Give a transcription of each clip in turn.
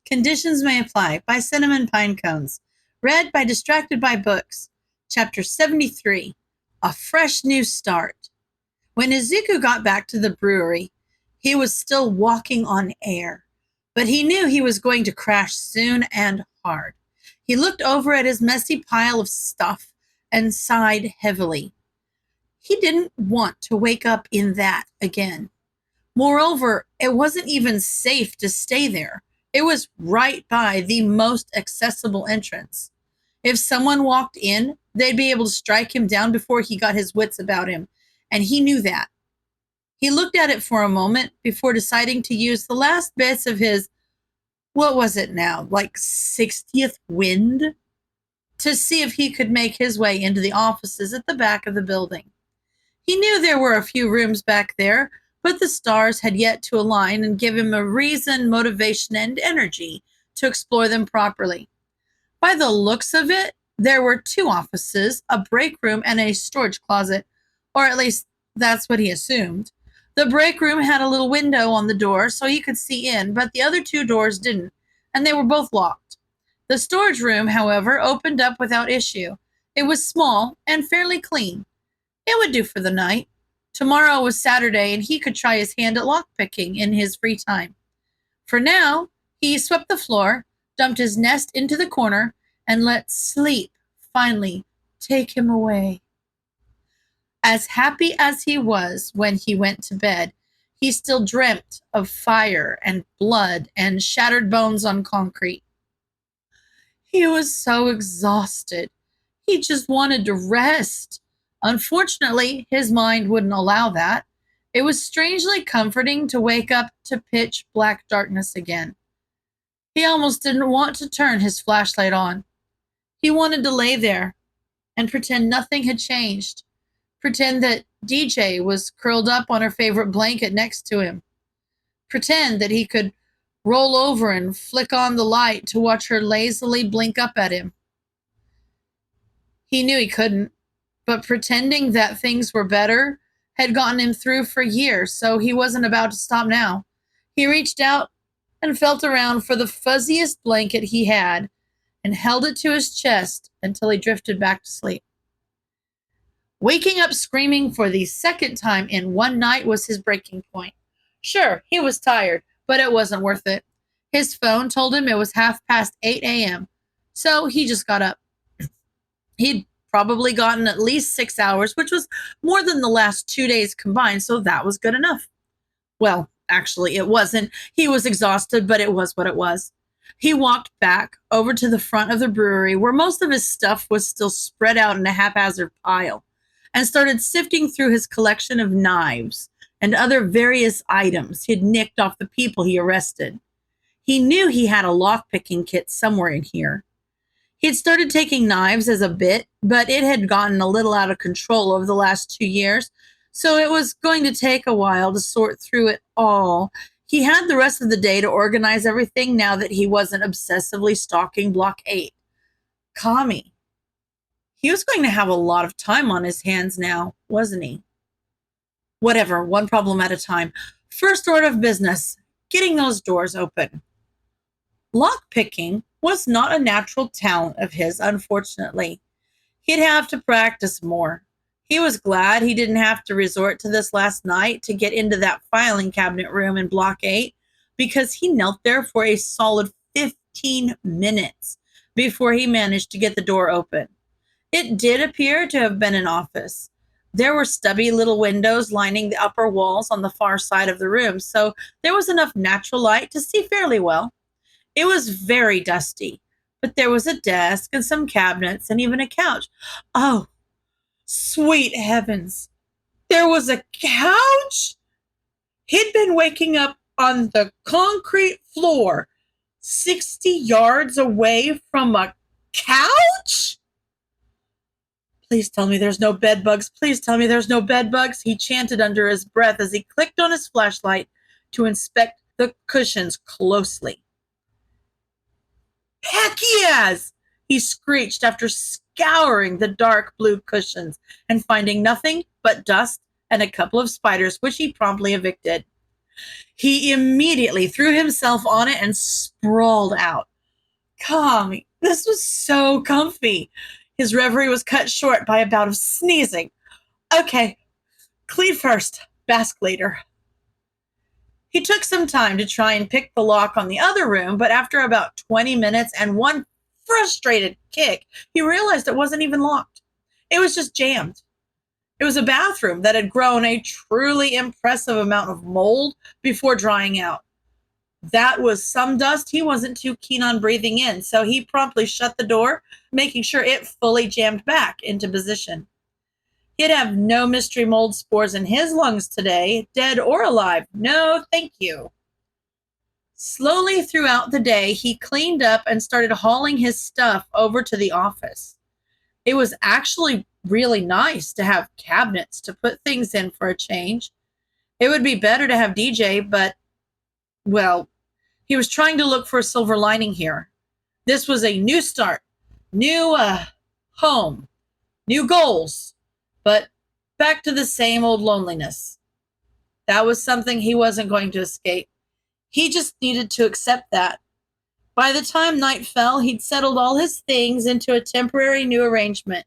Conditions May Apply by CinnamonPinecones. Read by Distracted by Books. Chapter 73. A Fresh New Start. When Izuku got back to the brewery, he was still walking on air, but he knew he was going to crash soon and hard. He looked over at his messy pile of stuff and sighed heavily. He didn't want to wake up in that again. Moreover, it wasn't even safe to stay there. It was right by the most accessible entrance. If someone walked in, they'd be able to strike him down before he got his wits about him, and he knew that. He looked at it for a moment before deciding to use the last bits of his, what was it now, like 60th wind, to see if he could make his way into the offices at the back of the building. He knew there were a few rooms back there, but the stars had yet to align and give him a reason, motivation, and energy to explore them properly. By the looks of it, there were 2 offices, a break room, and a storage closet, or at least that's what he assumed. The break room had a little window on the door so he could see in, but the other 2 doors didn't, and they were both locked. The storage room, however, opened up without issue. It was small and fairly clean. It would do for the night. Tomorrow was Saturday, and he could try his hand at lockpicking in his free time. For now, he swept the floor, dumped his nest into the corner, and let sleep finally take him away. As happy as he was when he went to bed, he still dreamt of fire and blood and shattered bones on concrete. He was so exhausted. He just wanted to rest. Unfortunately, his mind wouldn't allow that. It was strangely comforting to wake up to pitch black darkness again. He almost didn't want to turn his flashlight on. He wanted to lay there and pretend nothing had changed. Pretend that DJ was curled up on her favorite blanket next to him. Pretend that he could roll over and flick on the light to watch her lazily blink up at him. He knew he couldn't. But pretending that things were better had gotten him through for years, so he wasn't about to stop now. He reached out and felt around for the fuzziest blanket he had and held it to his chest until he drifted back to sleep. Waking up screaming for the second time in one night was his breaking point. Sure, he was tired, but it wasn't worth it. His phone told him it was 8:30 a.m., so he just got up. He'd probably gotten at least 6 hours, which was more than the last 2 days combined, so that was good enough. Well, actually, it wasn't. He was exhausted, but it was what it was. He walked back over to the front of the brewery, where most of his stuff was still spread out in a haphazard pile, and started sifting through his collection of knives and other various items he'd nicked off the people he arrested. He knew he had a lockpicking kit somewhere in here. He had started taking knives as a bit, but it had gotten a little out of control over the last 2 years, so it was going to take a while to sort through it all. He had the rest of the day to organize everything now that he wasn't obsessively stalking Block 8. Kami. He was going to have a lot of time on his hands now, wasn't he? Whatever, one problem at a time. First order of business, getting those doors open. Lockpicking was not a natural talent of his, unfortunately. He'd have to practice more. He was glad he didn't have to resort to this last night to get into that filing cabinet room in Block 8, because he knelt there for a solid 15 minutes before he managed to get the door open. It did appear to have been an office. There were stubby little windows lining the upper walls on the far side of the room, so there was enough natural light to see fairly well. It was very dusty, but there was a desk and some cabinets and even a couch. Oh, sweet heavens. There was a couch? He'd been waking up on the concrete floor 60 yards away from a couch? Please tell me there's no bed bugs. Please tell me there's no bed bugs. He chanted under his breath as he clicked on his flashlight to inspect the cushions closely. Heck yes! He screeched after scouring the dark blue cushions and finding nothing but dust and a couple of spiders, which he promptly evicted. He immediately threw himself on it and sprawled out. Calm. This was so comfy. His reverie was cut short by a bout of sneezing. Okay, clean first, bask later. He took some time to try and pick the lock on the other room, but after about 20 minutes and one frustrated kick, he realized it wasn't even locked. It was just jammed. It was a bathroom that had grown a truly impressive amount of mold before drying out. That was some dust he wasn't too keen on breathing in, so he promptly shut the door, making sure it fully jammed back into position. He'd have no mystery mold spores in his lungs today, dead or alive. No, thank you. Slowly throughout the day, he cleaned up and started hauling his stuff over to the office. It was actually really nice to have cabinets to put things in for a change. It would be better to have DJ, but, well, he was trying to look for a silver lining here. This was a new start, new home, new goals, but back to the same old loneliness. That was something he wasn't going to escape. He just needed to accept that. By the time night fell, he'd settled all his things into a temporary new arrangement.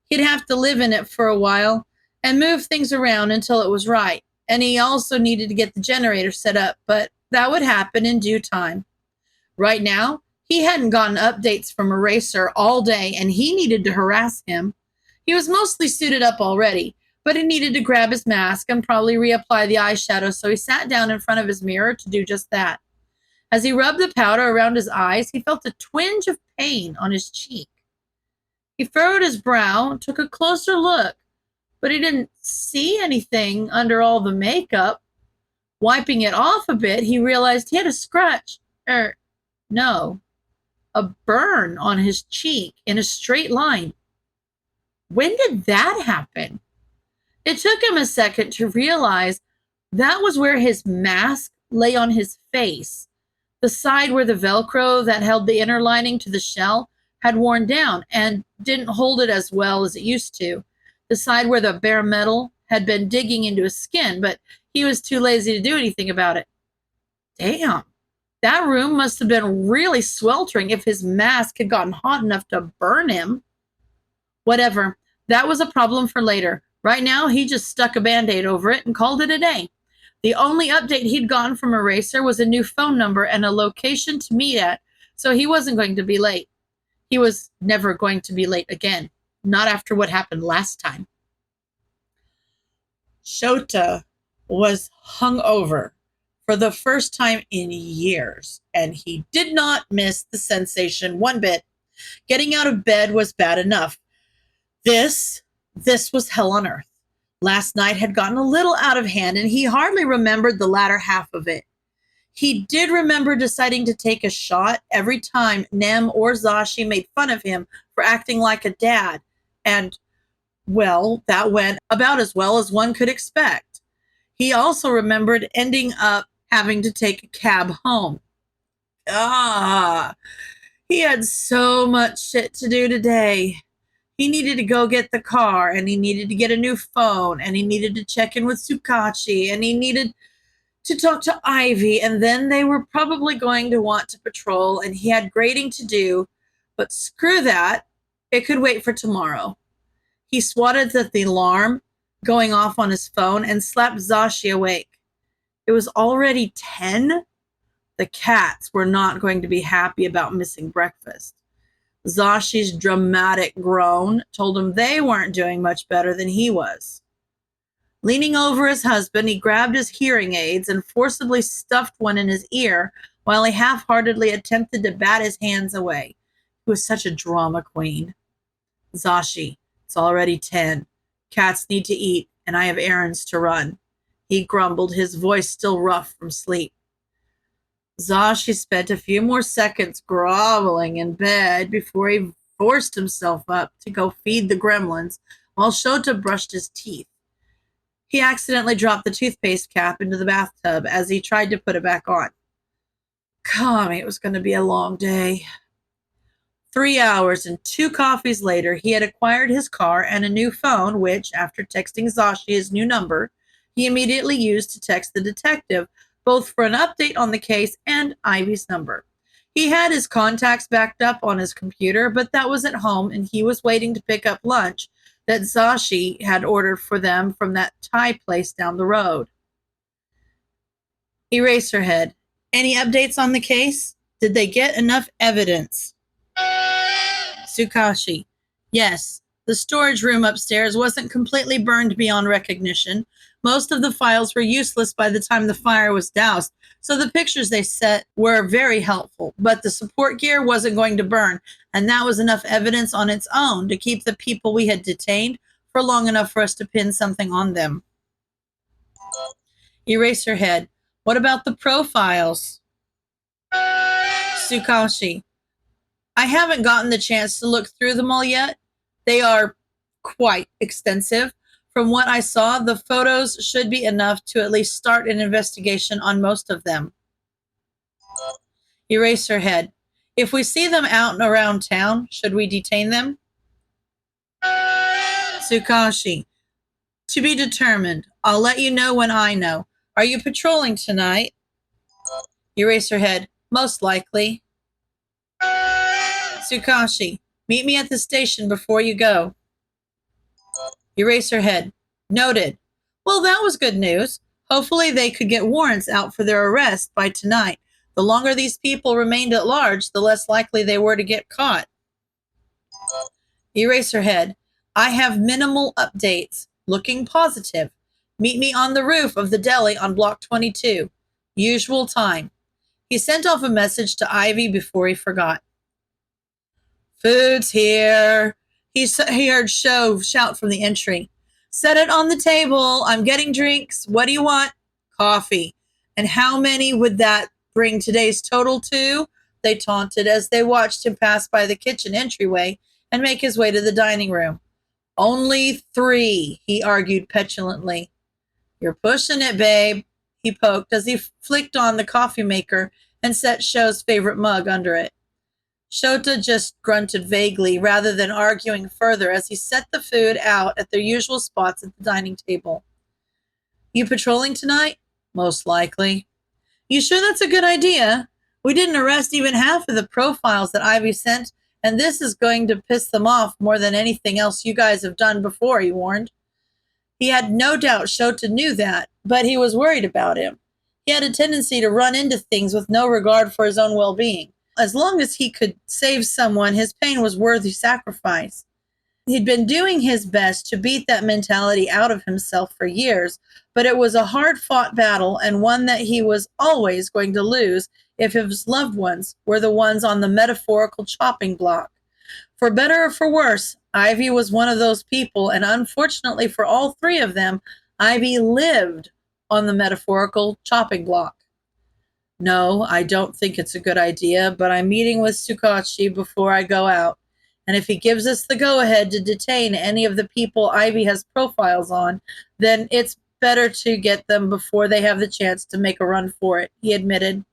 He'd have to live in it for a while and move things around until it was right. And he also needed to get the generator set up, but that would happen in due time. Right now, he hadn't gotten updates from Eraser all day, and he needed to harass him. He was mostly suited up already, but he needed to grab his mask and probably reapply the eyeshadow, so he sat down in front of his mirror to do just that. As he rubbed the powder around his eyes, he felt a twinge of pain on his cheek. He furrowed his brow, took a closer look, but he didn't see anything under all the makeup. Wiping it off a bit, he realized he had a scratch. No, a burn on his cheek in a straight line. When did that happen? It took him a second to realize that was where his mask lay on his face. The side where the Velcro that held the inner lining to the shell had worn down and didn't hold it as well as it used to. The side where the bare metal had been digging into his skin, but he was too lazy to do anything about it. Damn, that room must have been really sweltering if his mask had gotten hot enough to burn him. Whatever, that was a problem for later. Right now, he just stuck a Band-Aid over it and called it a day. The only update he'd gotten from Eraser was a new phone number and a location to meet at, so he wasn't going to be late. He was never going to be late again, not after what happened last time. Shota was hungover for the first time in years, and he did not miss the sensation one bit. Getting out of bed was bad enough. This was hell on earth. Last night had gotten a little out of hand, and he hardly remembered the latter half of it. He did remember deciding to take a shot every time Nem or Zashi made fun of him for acting like a dad, and, well, that went about as well as one could expect. He also remembered ending up having to take a cab home. He had so much shit to do today. He needed to go get the car, and he needed to get a new phone, and he needed to check in with Tsukauchi, and he needed to talk to Ivy, and then they were probably going to want to patrol, and he had grading to do, but screw that. It could wait for tomorrow. He swatted at the alarm going off on his phone and slapped Zashi awake. It was already 10. The cats were not going to be happy about missing breakfast. Zashi's dramatic groan told him they weren't doing much better than he was. Leaning over his husband, he grabbed his hearing aids and forcibly stuffed one in his ear while he half-heartedly attempted to bat his hands away. He was such a drama queen. Zashi, it's already 10. Cats need to eat, and I have errands to run. He grumbled, his voice still rough from sleep. Zashi spent a few more seconds groveling in bed before he forced himself up to go feed the gremlins while Shota brushed his teeth. He accidentally dropped the toothpaste cap into the bathtub as he tried to put it back on. It was going to be a long day. 3 hours and 2 coffees later, he had acquired his car and a new phone, which, after texting Zashi his new number, he immediately used to text the detective, both for an update on the case and Ivy's number. He had his contacts backed up on his computer, but that was at home, and he was waiting to pick up lunch that Zashi had ordered for them from that Thai place down the road. Eraserhead. Any updates on the case? Did they get enough evidence? Tsukauchi. Yes, the storage room upstairs wasn't completely burned beyond recognition. Most of the files were useless by the time the fire was doused, so the pictures they set were very helpful, but the support gear wasn't going to burn, and that was enough evidence on its own to keep the people we had detained for long enough for us to pin something on them. Eraserhead. What about the profiles? Tsukauchi. I haven't gotten the chance to look through them all yet. They are quite extensive. From what I saw, the photos should be enough to at least start an investigation on most of them. Eraserhead. If we see them out and around town, should we detain them? Tsukauchi. To be determined. I'll let you know when I know. Are you patrolling tonight? Eraserhead. Most likely. Tsukauchi. Meet me at the station before you go. Eraserhead. Noted. Well, that was good news. Hopefully they could get warrants out for their arrest by tonight. The longer these people remained at large, the less likely they were to get caught. Eraserhead. I have minimal updates. Looking positive. Meet me on the roof of the deli on block 22. Usual time. He sent off a message to Ivy before he forgot. Food's here. He heard Sho shout from the entry. Set it on the table. I'm getting drinks. What do you want? Coffee. And how many would that bring today's total to? They taunted as they watched him pass by the kitchen entryway and make his way to the dining room. Only 3, he argued petulantly. You're pushing it, babe, he poked as he flicked on the coffee maker and set Sho's favorite mug under it. Shota just grunted vaguely rather than arguing further as he set the food out at their usual spots at the dining table. You patrolling tonight? Most likely. You sure that's a good idea? We didn't arrest even half of the profiles that Ivy sent, and this is going to piss them off more than anything else you guys have done before, he warned. He had no doubt Shota knew that, but he was worried about him. He had a tendency to run into things with no regard for his own well-being. As long as he could save someone, his pain was worthy sacrifice. He'd been doing his best to beat that mentality out of himself for years, but it was a hard-fought battle and one that he was always going to lose if his loved ones were the ones on the metaphorical chopping block. For better or for worse, Ivy was one of those people, and unfortunately for all 3 of them, Ivy lived on the metaphorical chopping block. No, I don't think it's a good idea, but I'm meeting with Tsukauchi before I go out. And if he gives us the go-ahead to detain any of the people Ivy has profiles on, then it's better to get them before they have the chance to make a run for it, he admitted.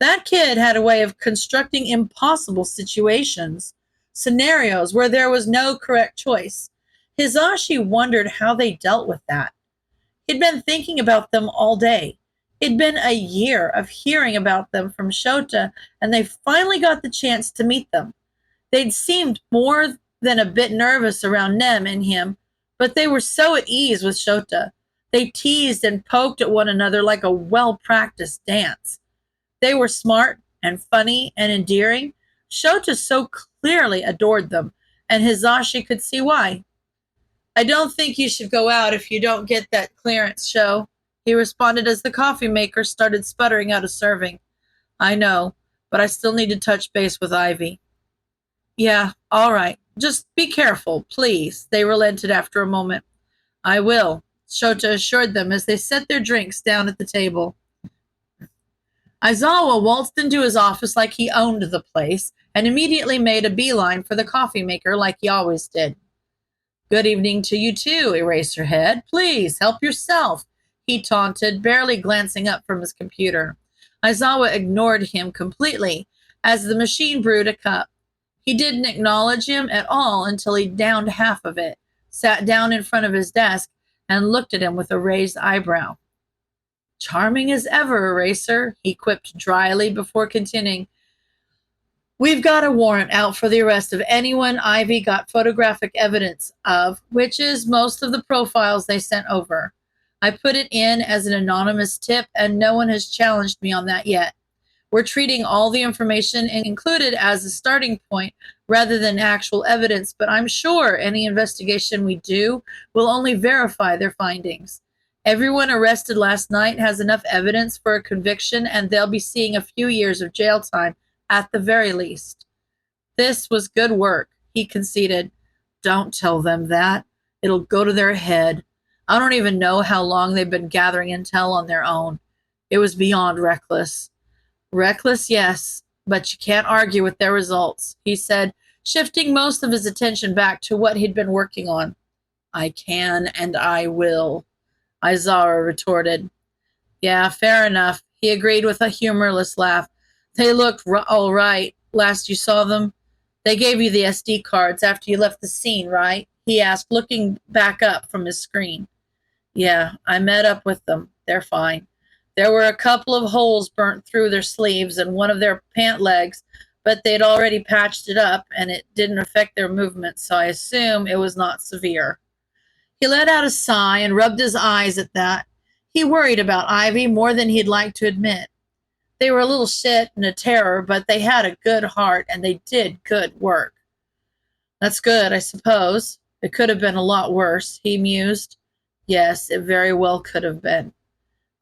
That kid had a way of constructing impossible situations, scenarios where there was no correct choice. Hizashi wondered how they dealt with that. He'd been thinking about them all day. It'd been a year of hearing about them from Shota, and they finally got the chance to meet them. They'd seemed more than a bit nervous around Nem and him, but they were so at ease with Shota. They teased and poked at one another like a well-practiced dance. They were smart and funny and endearing. Shota so clearly adored them, and Hizashi could see why. I don't think you should go out if you don't get that clearance, Sho, he responded as the coffee maker started sputtering out a serving. I know, but I still need to touch base with Ivy. Yeah, all right. Just be careful, please, they relented after a moment. I will, Shota assured them as they set their drinks down at the table. Aizawa waltzed into his office like he owned the place and immediately made a beeline for the coffee maker like he always did. Good evening to you too, Eraserhead. Please, help yourself, he taunted, barely glancing up from his computer. Aizawa ignored him completely as the machine brewed a cup. He didn't acknowledge him at all until he downed half of it, sat down in front of his desk, and looked at him with a raised eyebrow. Charming as ever, Eraser, he quipped dryly before continuing. We've got a warrant out for the arrest of anyone Ivy got photographic evidence of, which is most of the profiles they sent over. I put it in as an anonymous tip, and no one has challenged me on that yet. We're treating all the information included as a starting point rather than actual evidence, but I'm sure any investigation we do will only verify their findings. Everyone arrested last night has enough evidence for a conviction, and they'll be seeing a few years of jail time at the very least. This was good work, he conceded. Don't tell them that. It'll go to their head. I don't even know how long they've been gathering intel on their own. It was beyond reckless. Reckless, yes, but you can't argue with their results, he said, shifting most of his attention back to what he'd been working on. I can and I will, Aizawa retorted. Yeah, fair enough, he agreed with a humorless laugh. They looked all right last you saw them. They gave you the SD cards after you left the scene, right? He asked, looking back up from his screen. Yeah, I met up with them. They're fine. There were a couple of holes burnt through their sleeves and one of their pant legs, but they'd already patched it up and it didn't affect their movement, so I assume it was not severe. He let out a sigh and rubbed his eyes at that. He worried about Ivy more than he'd like to admit. They were a little shit and a terror, but they had a good heart and they did good work. That's good, I suppose. It could have been a lot worse, he mused. Yes, it very well could have been.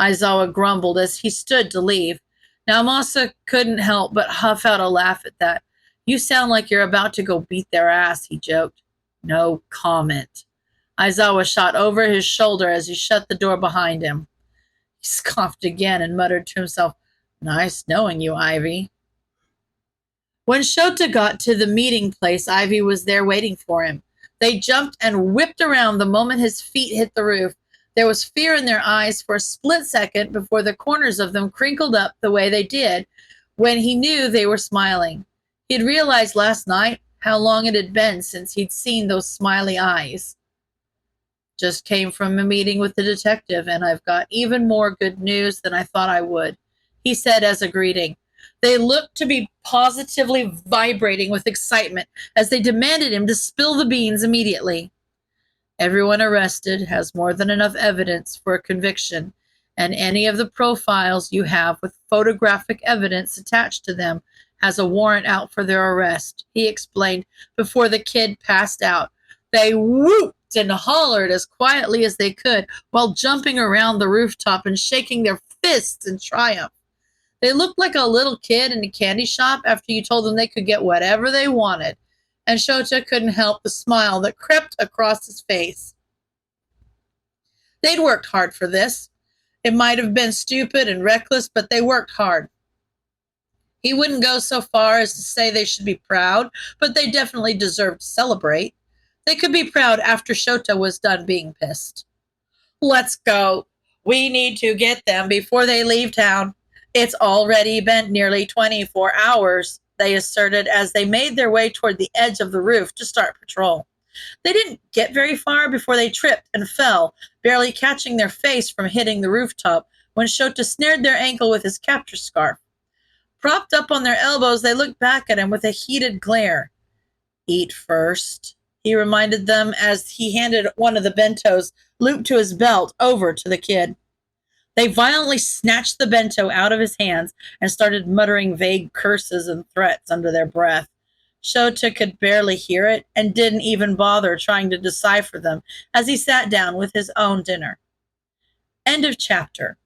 Aizawa grumbled as he stood to leave. Now Masa couldn't help but huff out a laugh at that. You sound like you're about to go beat their ass, he joked. No comment. Aizawa shot over his shoulder as he shut the door behind him. He scoffed again and muttered to himself, Nice knowing you, Ivy. When Shota got to the meeting place, Ivy was there waiting for him. They jumped and whipped around the moment his feet hit the roof. There was fear in their eyes for a split second before the corners of them crinkled up the way they did when he knew they were smiling. He'd realized last night how long it had been since he'd seen those smiley eyes. Just came from a meeting with the detective, and I've got even more good news than I thought I would, he said as a greeting. They looked to be positively vibrating with excitement as they demanded him to spill the beans immediately. Everyone arrested has more than enough evidence for a conviction, and any of the profiles you have with photographic evidence attached to them has a warrant out for their arrest, he explained before the kid passed out. They whooped and hollered as quietly as they could while jumping around the rooftop and shaking their fists in triumph. They looked like a little kid in a candy shop after you told them they could get whatever they wanted, and Shota couldn't help the smile that crept across his face. They'd worked hard for this. It might have been stupid and reckless, but they worked hard. He wouldn't go so far as to say they should be proud, but they definitely deserved to celebrate. They could be proud after Shota was done being pissed. Let's go. We need to get them before they leave town. It's already been nearly 24 hours, they asserted as they made their way toward the edge of the roof to start patrol. They didn't get very far before they tripped and fell, barely catching their face from hitting the rooftop when Shota snared their ankle with his capture scarf. Propped up on their elbows, they looked back at him with a heated glare. Eat first, he reminded them as he handed one of the bentos looped to his belt over to the kid. They violently snatched the bento out of his hands and started muttering vague curses and threats under their breath. Shota could barely hear it and didn't even bother trying to decipher them as he sat down with his own dinner. End of chapter.